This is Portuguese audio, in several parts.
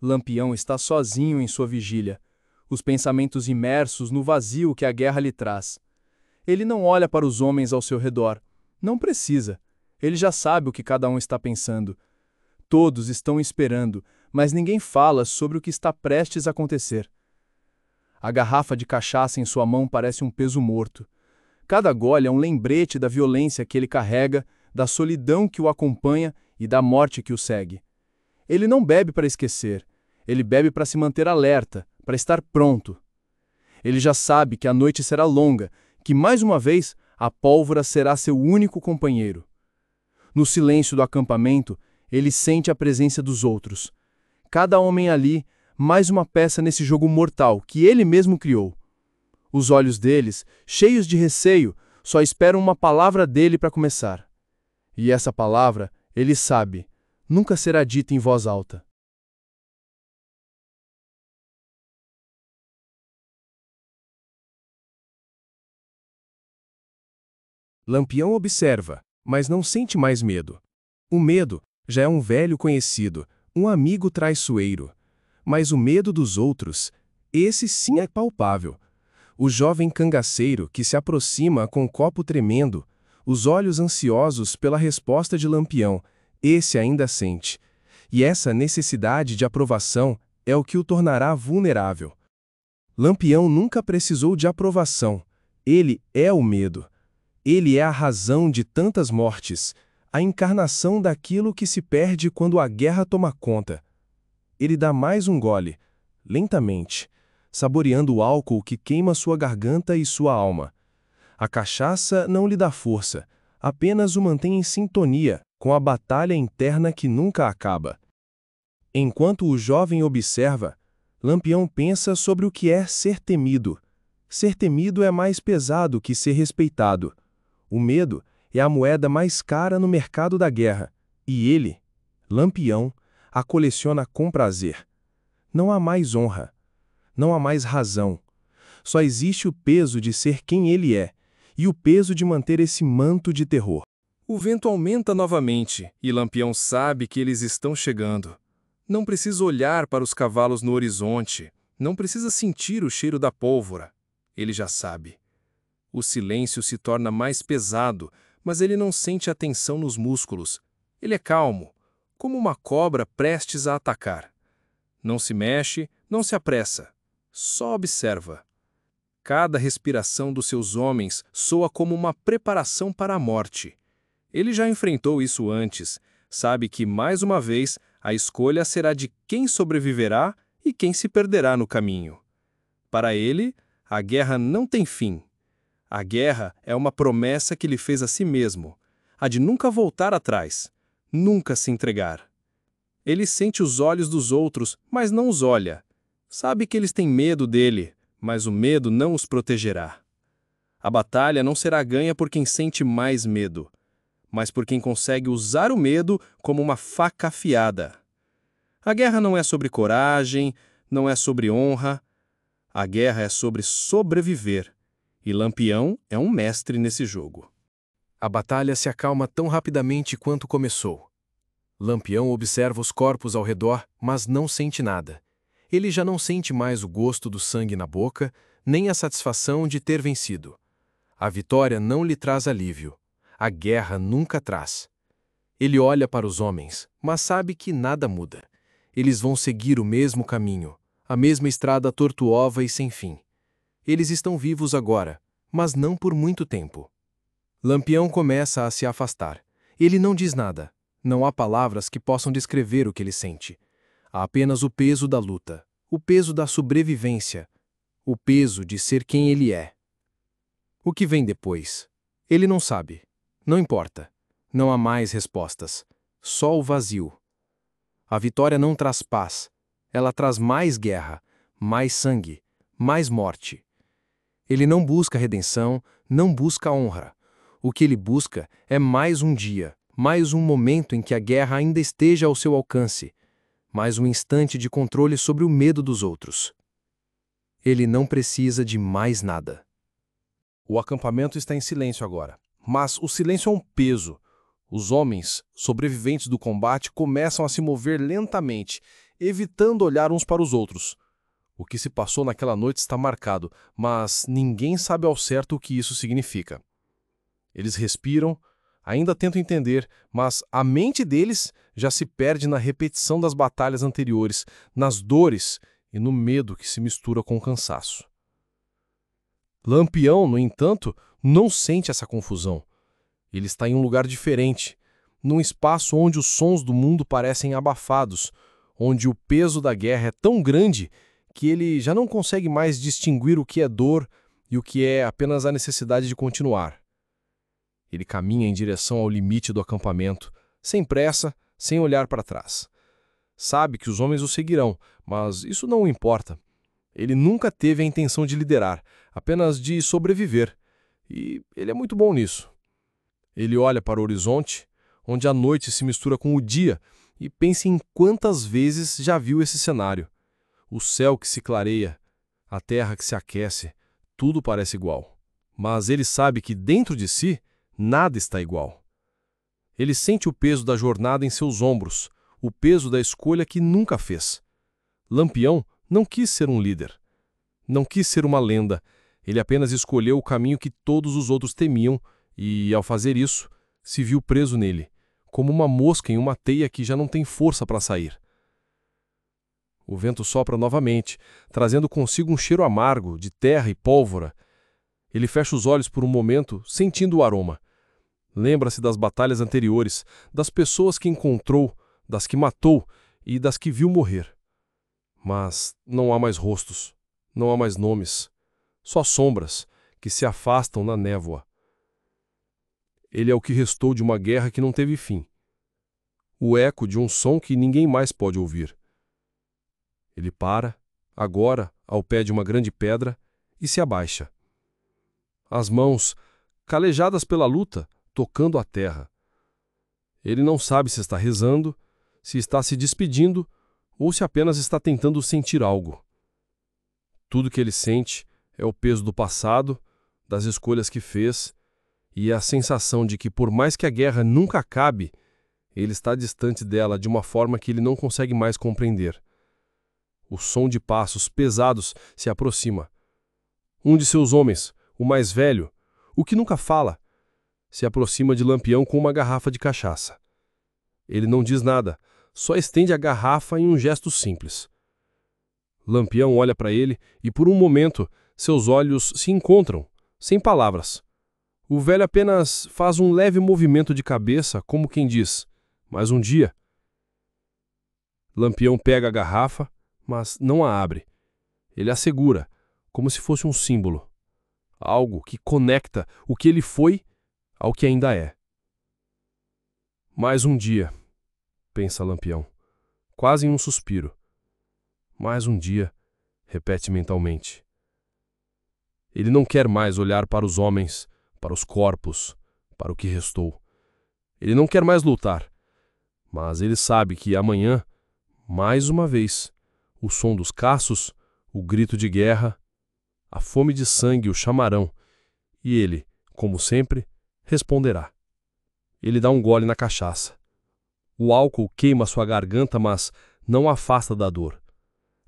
Lampião está sozinho em sua vigília, os pensamentos imersos no vazio que a guerra lhe traz. Ele não olha para os homens ao seu redor. Não precisa. Ele já sabe o que cada um está pensando. Todos estão esperando, mas ninguém fala sobre o que está prestes a acontecer. A garrafa de cachaça em sua mão parece um peso morto. Cada gole é um lembrete da violência que ele carrega, da solidão que o acompanha e da morte que o segue. Ele não bebe para esquecer. Ele bebe para se manter alerta, para estar pronto. Ele já sabe que a noite será longa, que mais uma vez a pólvora será seu único companheiro. No silêncio do acampamento, ele sente a presença dos outros. Cada homem ali, mais uma peça nesse jogo mortal que ele mesmo criou. Os olhos deles, cheios de receio, só esperam uma palavra dele para começar. E essa palavra, ele sabe, nunca será dita em voz alta. Lampião observa, mas não sente mais medo. O medo já é um velho conhecido, um amigo traiçoeiro. Mas o medo dos outros, esse sim é palpável. O jovem cangaceiro que se aproxima com o copo tremendo, os olhos ansiosos pela resposta de Lampião, esse ainda sente. E essa necessidade de aprovação é o que o tornará vulnerável. Lampião nunca precisou de aprovação. Ele é o medo. Ele é a razão de tantas mortes, a encarnação daquilo que se perde quando a guerra toma conta. Ele dá mais um gole, lentamente, saboreando o álcool que queima sua garganta e sua alma. A cachaça não lhe dá força, apenas o mantém em sintonia com a batalha interna que nunca acaba. Enquanto o jovem observa, Lampião pensa sobre o que é ser temido. Ser temido é mais pesado que ser respeitado. O medo é a moeda mais cara no mercado da guerra, e ele, Lampião, a coleciona com prazer. Não há mais honra, não há mais razão. Só existe o peso de ser quem ele é, e o peso de manter esse manto de terror. O vento aumenta novamente, e Lampião sabe que eles estão chegando. Não precisa olhar para os cavalos no horizonte, não precisa sentir o cheiro da pólvora. Ele já sabe. O silêncio se torna mais pesado, mas ele não sente a tensão nos músculos. Ele é calmo, como uma cobra prestes a atacar. Não se mexe, não se apressa. Só observa. Cada respiração dos seus homens soa como uma preparação para a morte. Ele já enfrentou isso antes, sabe que, mais uma vez, a escolha será de quem sobreviverá e quem se perderá no caminho. Para ele, a guerra não tem fim. A guerra é uma promessa que ele fez a si mesmo, a de nunca voltar atrás, nunca se entregar. Ele sente os olhos dos outros, mas não os olha. Sabe que eles têm medo dele, mas o medo não os protegerá. A batalha não será ganha por quem sente mais medo, mas por quem consegue usar o medo como uma faca afiada. A guerra não é sobre coragem, não é sobre honra. A guerra é sobre sobreviver. E Lampião é um mestre nesse jogo. A batalha se acalma tão rapidamente quanto começou. Lampião observa os corpos ao redor, mas não sente nada. Ele já não sente mais o gosto do sangue na boca, nem a satisfação de ter vencido. A vitória não lhe traz alívio. A guerra nunca traz. Ele olha para os homens, mas sabe que nada muda. Eles vão seguir o mesmo caminho, a mesma estrada tortuosa e sem fim. Eles estão vivos agora, mas não por muito tempo. Lampião começa a se afastar. Ele não diz nada. Não há palavras que possam descrever o que ele sente. Há apenas o peso da luta, o peso da sobrevivência, o peso de ser quem ele é. O que vem depois? Ele não sabe. Não importa. Não há mais respostas. Só o vazio. A vitória não traz paz. Ela traz mais guerra, mais sangue, mais morte. Ele não busca redenção, não busca honra. O que ele busca é mais um dia, mais um momento em que a guerra ainda esteja ao seu alcance, mais um instante de controle sobre o medo dos outros. Ele não precisa de mais nada. O acampamento está em silêncio agora, mas o silêncio é um peso. Os homens, sobreviventes do combate, começam a se mover lentamente. evitando olhar uns para os outros. O que se passou naquela noite está marcado, mas ninguém sabe ao certo o que isso significa. Eles respiram, ainda tentam entender, mas a mente deles já se perde na repetição das batalhas anteriores, nas dores e no medo que se mistura com o cansaço. Lampião, no entanto, não sente essa confusão. Ele está em um lugar diferente, num espaço onde os sons do mundo parecem abafados, onde o peso da guerra é tão grande que ele já não consegue mais distinguir o que é dor e o que é apenas a necessidade de continuar. Ele caminha em direção ao limite do acampamento, sem pressa, sem olhar para trás. Sabe que os homens o seguirão, mas isso não o importa. Ele nunca teve a intenção de liderar, apenas de sobreviver. E ele é muito bom nisso. Ele olha para o horizonte, onde a noite se mistura com o dia, e pensa em quantas vezes já viu esse cenário. O céu que se clareia, a terra que se aquece, tudo parece igual. Mas ele sabe que dentro de si, nada está igual. Ele sente o peso da jornada em seus ombros, o peso da escolha que nunca fez. Lampião não quis ser um líder. Não quis ser uma lenda. Ele apenas escolheu o caminho que todos os outros temiam e, ao fazer isso, se viu preso nele, como uma mosca em uma teia que já não tem força para sair. O vento sopra novamente, trazendo consigo um cheiro amargo de terra e pólvora. Ele fecha os olhos por um momento, sentindo o aroma. Lembra-se das batalhas anteriores, das pessoas que encontrou, das que matou e das que viu morrer. Mas não há mais rostos, não há mais nomes, só sombras que se afastam na névoa. Ele é o que restou de uma guerra que não teve fim. O eco de um som que ninguém mais pode ouvir. Ele para, agora, ao pé de uma grande pedra, e se abaixa. As mãos, calejadas pela luta, tocando a terra. Ele não sabe se está rezando, se está se despedindo ou se apenas está tentando sentir algo. Tudo que ele sente é o peso do passado, das escolhas que fez e a sensação de que, por mais que a guerra nunca acabe, ele está distante dela de uma forma que ele não consegue mais compreender. O som de passos pesados se aproxima. Um de seus homens, o mais velho, o que nunca fala, se aproxima de Lampião com uma garrafa de cachaça. Ele não diz nada, só estende a garrafa em um gesto simples. Lampião olha para ele e, por um momento, seus olhos se encontram, sem palavras. O velho apenas faz um leve movimento de cabeça, como quem diz, mais um dia. Lampião pega a garrafa, mas não a abre. Ele a segura, como se fosse um símbolo. Algo que conecta o que ele foi ao que ainda é. Mais um dia, pensa Lampião, quase em um suspiro. Mais um dia, repete mentalmente. Ele não quer mais olhar para os homens, para os corpos, para o que restou. Ele não quer mais lutar, mas ele sabe que amanhã, mais uma vez, o som dos caços, o grito de guerra, a fome de sangue o chamarão, e ele, como sempre, responderá. Ele dá um gole na cachaça. O álcool queima sua garganta, mas não afasta da dor.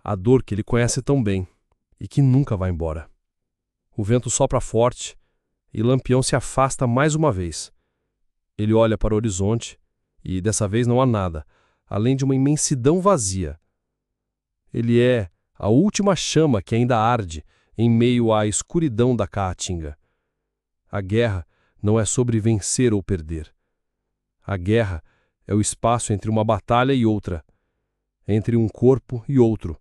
A dor que ele conhece tão bem e que nunca vai embora. O vento sopra forte e Lampião se afasta mais uma vez. Ele olha para o horizonte e dessa vez não há nada, além de uma imensidão vazia. Ele é a última chama que ainda arde em meio à escuridão da Caatinga. A guerra não é sobre vencer ou perder. A guerra é o espaço entre uma batalha e outra, entre um corpo e outro,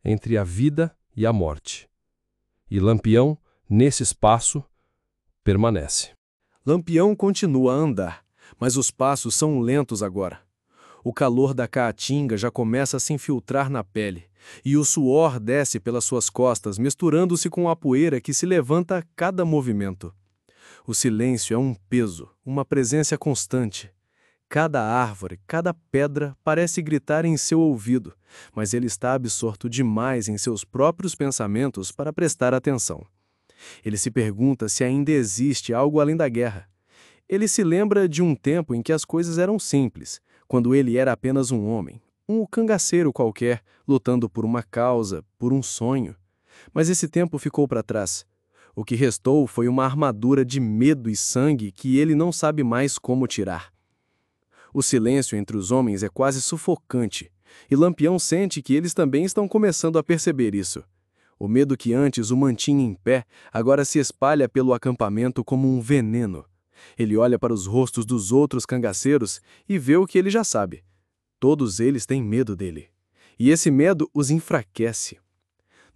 entre a vida e a morte. E Lampião, nesse espaço, permanece. Lampião continua a andar, mas os passos são lentos agora. O calor da Caatinga já começa a se infiltrar na pele, e o suor desce pelas suas costas, misturando-se com a poeira que se levanta a cada movimento. O silêncio é um peso, uma presença constante. Cada árvore, cada pedra parece gritar em seu ouvido, mas ele está absorto demais em seus próprios pensamentos para prestar atenção. Ele se pergunta se ainda existe algo além da guerra. Ele se lembra de um tempo em que as coisas eram simples, quando ele era apenas um homem, Um cangaceiro qualquer, lutando por uma causa, por um sonho. Mas esse tempo ficou para trás. O que restou foi uma armadura de medo e sangue que ele não sabe mais como tirar. O silêncio entre os homens é quase sufocante, e Lampião sente que eles também estão começando a perceber isso. O medo que antes o mantinha em pé, agora se espalha pelo acampamento como um veneno. Ele olha para os rostos dos outros cangaceiros e vê o que ele já sabe. Todos eles têm medo dele. E esse medo os enfraquece.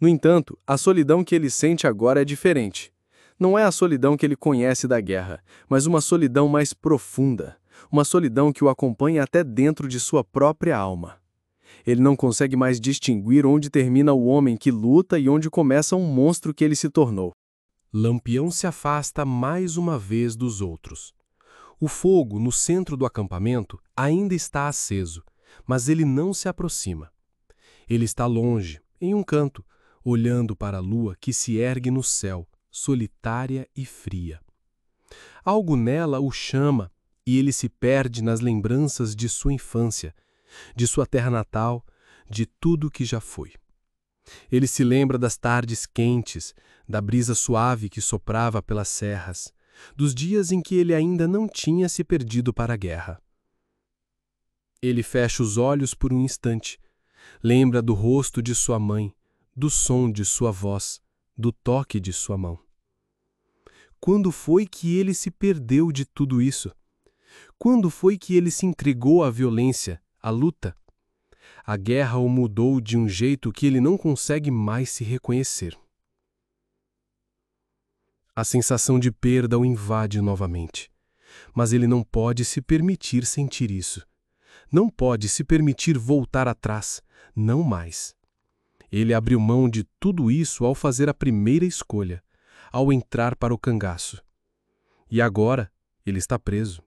No entanto, a solidão que ele sente agora é diferente. Não é a solidão que ele conhece da guerra, mas uma solidão mais profunda. Uma solidão que o acompanha até dentro de sua própria alma. Ele não consegue mais distinguir onde termina o homem que luta e onde começa um monstro que ele se tornou. Lampião se afasta mais uma vez dos outros. O fogo no centro do acampamento ainda está aceso, mas ele não se aproxima. Ele está longe, em um canto, olhando para a lua que se ergue no céu, solitária e fria. Algo nela o chama e ele se perde nas lembranças de sua infância, de sua terra natal, de tudo que já foi. Ele se lembra das tardes quentes, da brisa suave que soprava pelas serras, dos dias em que ele ainda não tinha se perdido para a guerra. Ele fecha os olhos por um instante, lembra do rosto de sua mãe, do som de sua voz, do toque de sua mão. Quando foi que ele se perdeu de tudo isso? Quando foi que ele se entregou à violência, à luta? A guerra o mudou de um jeito que ele não consegue mais se reconhecer. A sensação de perda o invade novamente, mas ele não pode se permitir sentir isso. Não pode se permitir voltar atrás, não mais. Ele abriu mão de tudo isso ao fazer a primeira escolha, ao entrar para o cangaço. E agora ele está preso.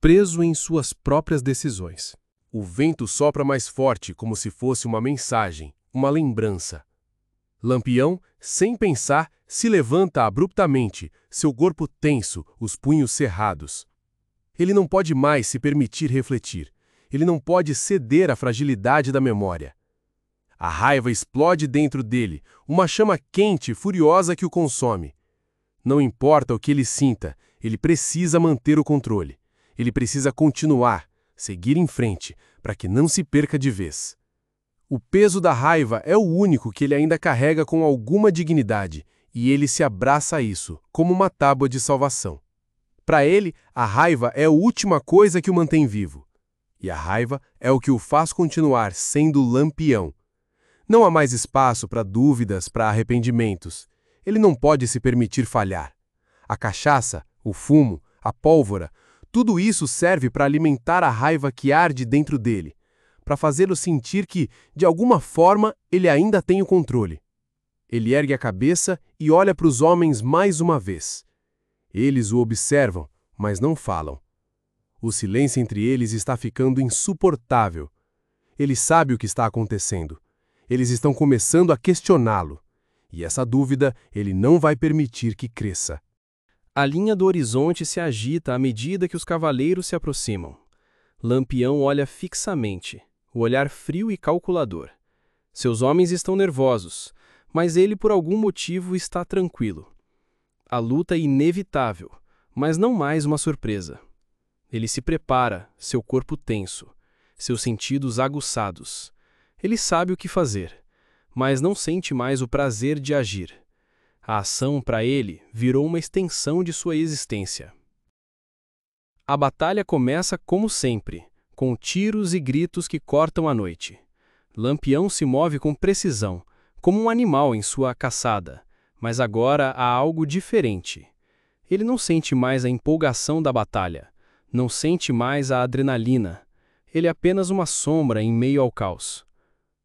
Preso em suas próprias decisões. O vento sopra mais forte como se fosse uma mensagem, uma lembrança. Lampião, sem pensar, se levanta abruptamente, seu corpo tenso, os punhos cerrados. Ele não pode mais se permitir refletir. Ele não pode ceder à fragilidade da memória. A raiva explode dentro dele, uma chama quente e furiosa que o consome. Não importa o que ele sinta, ele precisa manter o controle. Ele precisa continuar, seguir em frente, para que não se perca de vez. O peso da raiva é o único que ele ainda carrega com alguma dignidade, e ele se abraça a isso, como uma tábua de salvação. Para ele, a raiva é a última coisa que o mantém vivo. E a raiva é o que o faz continuar sendo Lampião. Não há mais espaço para dúvidas, para arrependimentos. Ele não pode se permitir falhar. A cachaça, o fumo, a pólvora, tudo isso serve para alimentar a raiva que arde dentro dele, para fazê-lo sentir que, de alguma forma, ele ainda tem o controle. Ele ergue a cabeça e olha para os homens mais uma vez. Eles o observam, mas não falam. O silêncio entre eles está ficando insuportável. Ele sabe o que está acontecendo. Eles estão começando a questioná-lo. E essa dúvida ele não vai permitir que cresça. A linha do horizonte se agita à medida que os cavaleiros se aproximam. Lampião olha fixamente, o olhar frio e calculador. Seus homens estão nervosos, mas ele por algum motivo está tranquilo. A luta é inevitável, mas não mais uma surpresa. Ele se prepara, seu corpo tenso, seus sentidos aguçados. Ele sabe o que fazer, mas não sente mais o prazer de agir. A ação, para ele, virou uma extensão de sua existência. A batalha começa como sempre, com tiros e gritos que cortam a noite. Lampião se move com precisão, como um animal em sua caçada, mas agora há algo diferente. Ele não sente mais a empolgação da batalha, não sente mais a adrenalina. Ele é apenas uma sombra em meio ao caos.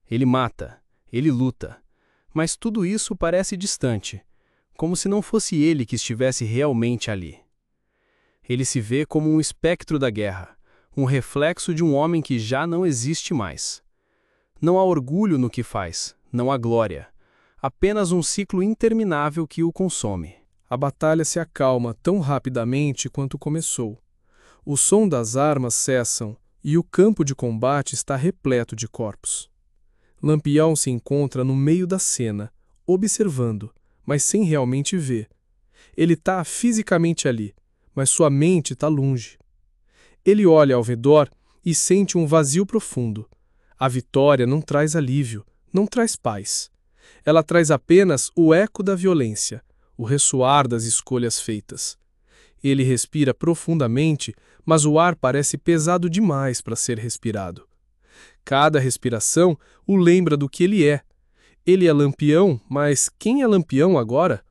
Ele mata, ele luta, mas tudo isso parece distante, como se não fosse ele que estivesse realmente ali. Ele se vê como um espectro da guerra, um reflexo de um homem que já não existe mais. Não há orgulho no que faz, não há glória, apenas um ciclo interminável que o consome. A batalha se acalma tão rapidamente quanto começou. O som das armas cessam e o campo de combate está repleto de corpos. Lampião se encontra no meio da cena, observando, mas sem realmente ver. Ele está fisicamente ali, mas sua mente está longe. Ele olha ao redor e sente um vazio profundo. A vitória não traz alívio, não traz paz. Ela traz apenas o eco da violência, o ressoar das escolhas feitas. Ele respira profundamente, mas o ar parece pesado demais para ser respirado. Cada respiração o lembra do que ele é. Ele é Lampião, mas quem é Lampião agora?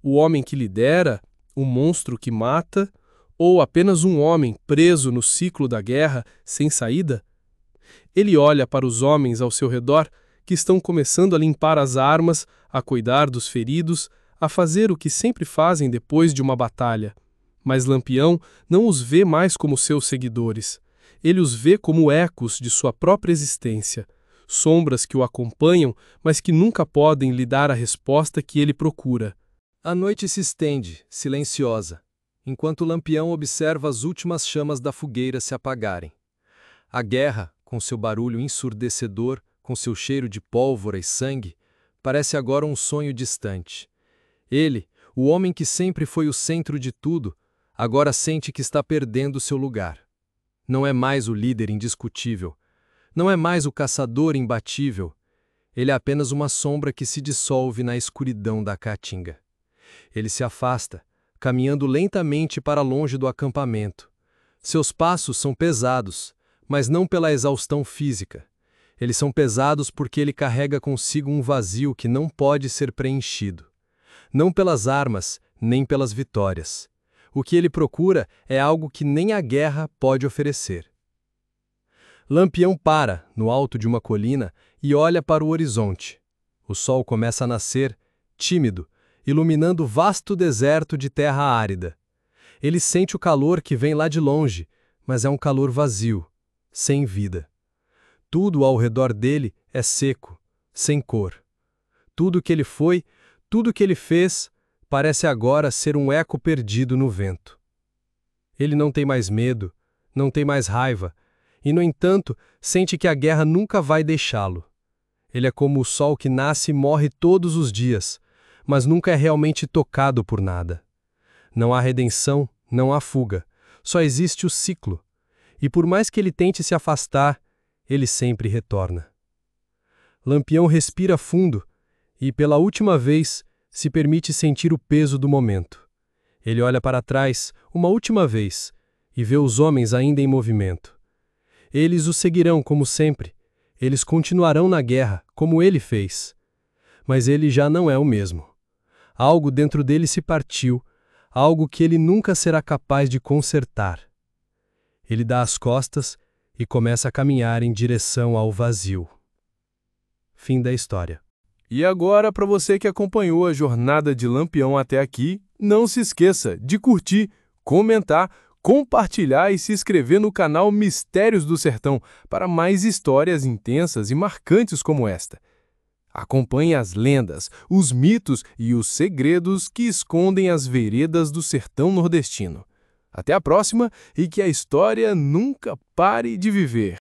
O homem que lidera? O monstro que mata? Ou apenas um homem preso no ciclo da guerra, sem saída? Ele olha para os homens ao seu redor, que estão começando a limpar as armas, a cuidar dos feridos, a fazer o que sempre fazem depois de uma batalha. Mas Lampião não os vê mais como seus seguidores. Ele os vê como ecos de sua própria existência, sombras que o acompanham, mas que nunca podem lhe dar a resposta que ele procura. A noite se estende, silenciosa, enquanto Lampião observa as últimas chamas da fogueira se apagarem. A guerra, com seu barulho ensurdecedor, com seu cheiro de pólvora e sangue, parece agora um sonho distante. Ele, o homem que sempre foi o centro de tudo, agora sente que está perdendo seu lugar. Não é mais o líder indiscutível. Não é mais o caçador imbatível. Ele é apenas uma sombra que se dissolve na escuridão da caatinga. Ele se afasta, caminhando lentamente para longe do acampamento. Seus passos são pesados, mas não pela exaustão física. Eles são pesados porque ele carrega consigo um vazio que não pode ser preenchido. Não pelas armas, nem pelas vitórias. O que ele procura é algo que nem a guerra pode oferecer. Lampião para, no alto de uma colina, e olha para o horizonte. O sol começa a nascer, tímido, iluminando o vasto deserto de terra árida. Ele sente o calor que vem lá de longe, mas é um calor vazio, sem vida. Tudo ao redor dele é seco, sem cor. Tudo que ele foi, tudo que ele fez, parece agora ser um eco perdido no vento. Ele não tem mais medo, não tem mais raiva, e, no entanto, sente que a guerra nunca vai deixá-lo. Ele é como o sol que nasce e morre todos os dias, mas nunca é realmente tocado por nada. Não há redenção, não há fuga, só existe o ciclo. E por mais que ele tente se afastar, ele sempre retorna. Lampião respira fundo e, pela última vez, se permite sentir o peso do momento. Ele olha para trás, uma última vez, e vê os homens ainda em movimento. Eles o seguirão como sempre. Eles continuarão na guerra, como ele fez. Mas ele já não é o mesmo. Algo dentro dele se partiu, algo que ele nunca será capaz de consertar. Ele dá as costas e começa a caminhar em direção ao vazio. Fim da história. E agora, para você que acompanhou a jornada de Lampião até aqui, não se esqueça de curtir, comentar, compartilhar e se inscrever no canal Mistérios do Sertão para mais histórias intensas e marcantes como esta. Acompanhe as lendas, os mitos e os segredos que escondem as veredas do sertão nordestino. Até a próxima e que a história nunca pare de viver.